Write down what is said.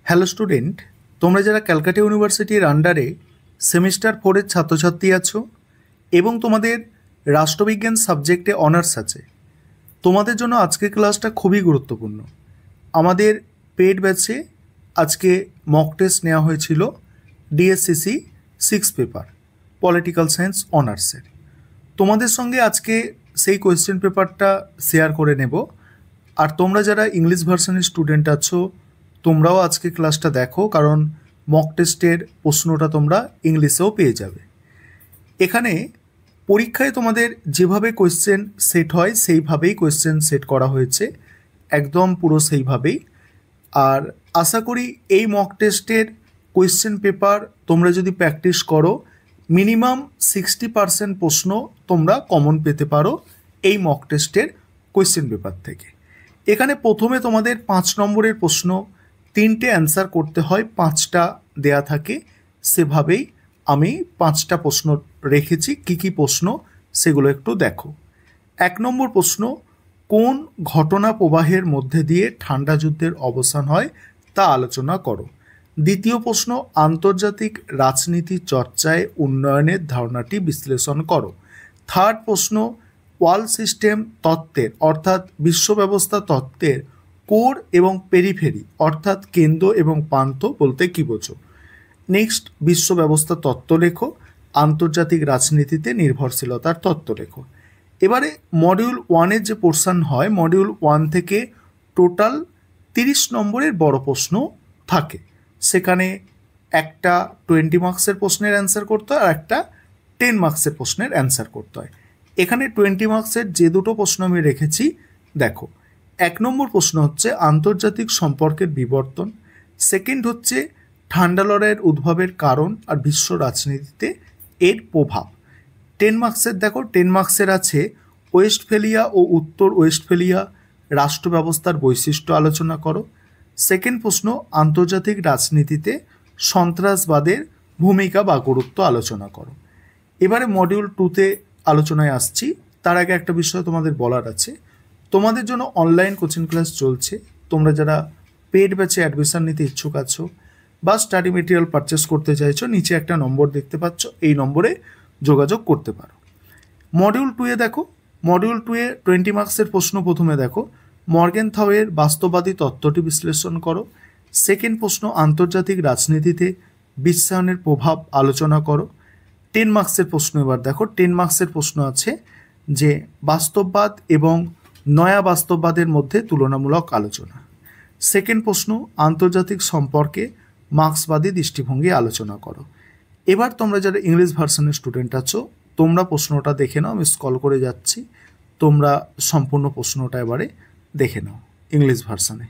Hello student, তোমরা যারা ক্যালকাটা ইউনিভার্সিটির আন্ডারে সেমিস্টার 4-এর ছাত্রছাত্রী আছো এবং তোমাদের রাষ্ট্রবিজ্ঞান সাবজেক্টে অনার্স আছে, তোমাদের জন্য আজকের ক্লাসটা খুবই গুরুত্বপূর্ণ। আমাদের পেড ব্যাচে আজকে মক টেস্ট নেওয়া হয়েছিল ডিএসসিসি 6 পেপার পলিটিক্যাল সায়েন্স অনার্সের। তোমাদের সঙ্গে আজকে সেই কোয়েশ্চেন পেপারটা শেয়ার করে নেব। আর তোমরা যারা ইংলিশ ভার্সনের স্টুডেন্ট আছো, তোমরাও আজকে ক্লাসটা দেখো, কারণ মক টেস্টের প্রশ্নটা তোমরা ইংলিশেও পেয়ে যাবে। এখানে পরীক্ষায় তোমাদের যেভাবে কোয়েশ্চেন সেট হয় সেইভাবেই কোয়েশ্চেন সেট করা হয়েছে, একদম পুরো সেইভাবেই। আর আশা করি এই মক টেস্টের কোয়েশ্চেন পেপার তোমরা যদি প্র্যাকটিস করো, মিনিমাম 60% প্রশ্ন তোমরা কমন পেতে পারো এই মক টেস্টের কোয়েশ্চেন পেপার থেকে। এখানে প্রথমে তোমাদের 5 নম্বরের প্রশ্ন, 3টে অ্যান্সার করতে হয়, 5টা দেয়া থাকে। সেভাবেই আমি 5টা প্রশ্ন রেখেছি। কি কি প্রশ্ন সেগুলো একটু দেখো। 1 নম্বর প্রশ্ন, কোন ঘটনা প্রবাহের মধ্যে দিয়ে ঠান্ডা যুদ্ধের অবসান হয় তা আলোচনা করো। দ্বিতীয় প্রশ্ন, আন্তর্জাতিক রাজনীতি চর্চায় উন্নয়নের ধারণাটি বিশ্লেষণ করো। থার্ড প্রশ্ন, ওয়ার্ল্ড সিস্টেম তত্ত্বের অর্থাৎ বিশ্ব ব্যবস্থা তত্ত্বের কোর এবং পেরিফেরি অর্থাৎ কেন্দ্র এবং প্রান্ত বলতে কী বোঝো। নেক্সট, বিশ্ব ব্যবস্থা তত্ত্ব লেখো। আন্তর্জাতিক রাজনীতিতে নির্ভরশীলতার তত্ত্ব লেখো। এবারে মডিউল 1-এর যে পোর্শন হয়, মডিউল 1 থেকে টোটাল 30 নম্বরের বড় প্রশ্ন থাকে। সেখানে একটা 20 মার্কসের প্রশ্নের অ্যান্সার করতে হয় আর একটা 10 মার্কসের প্রশ্নের অ্যান্সার করতে হয়। এখানে 20 মার্কসের যে দুটো প্রশ্ন আমি রেখেছি দেখো। 1 নম্বর প্রশ্ন হচ্ছে আন্তর্জাতিক সম্পর্কের বিবর্তন। সেকেন্ড হচ্ছে ঠান্ডা লড়াইয়ের উদ্ভবের কারণ আর বিশ্ব রাজনীতিতে এর প্রভাব। 10 মার্কসের দেখো, 10 মার্কসের আছে ওয়েস্টফেলিয়া ও উত্তর ওয়েস্টফেলিয়া রাষ্ট্র ব্যবস্থার বৈশিষ্ট্য আলোচনা করো। সেকেন্ড প্রশ্ন, আন্তর্জাতিক রাজনীতিতে সন্ত্রাসবাদের ভূমিকা বা গুরুত্ব আলোচনা করো। এবারে মডিউল 2-তে আলোচনায় আসছি। তার আগে একটা বিষয় তোমাদের বলার আছে। তোমাদের জন্য অনলাইন কোচিং ক্লাস চলছে। তোমরা যারা পেড ব্যাচে অ্যাডমিশন নিতে ইচ্ছুক আছো বা স্টাডি মেটেরিয়াল পারচেস করতে চাইছো, নিচে একটা নম্বর দেখতে পাচ্ছ, এই নম্বরে যোগাযোগ করতে পারো। মডিউল 2-এ দেখো, মডিউল 2-এ 20 মার্কসের প্রশ্ন প্রথমে দেখো, মর্গেনথাউয়ের বাস্তববাদী তত্ত্বটি বিশ্লেষণ করো। সেকেন্ড প্রশ্ন, আন্তর্জাতিক রাজনীতিতে বিশ্বায়নের প্রভাব আলোচনা করো। 10 মার্কসের প্রশ্ন এবার দেখো। 10 মার্কসের প্রশ্ন আছে যে বাস্তববাদ এবং নয়া বাস্তববাদের মধ্যে তুলনামূলক আলোচনা। সেকেন্ড প্রশ্ন, আন্তর্জাতিক সম্পর্কে মার্ক্সবাদী দৃষ্টিভঙ্গি আলোচনা করো। এবার তোমরা যারা ইংলিশ ভার্সনের স্টুডেন্ট আছো, তোমরা প্রশ্নটা দেখে নাও। আমি স্ক্রল করে যাচ্ছি, তোমরা সম্পূর্ণ প্রশ্নটা এবারে দেখে নাও ইংলিশ ভার্সনে।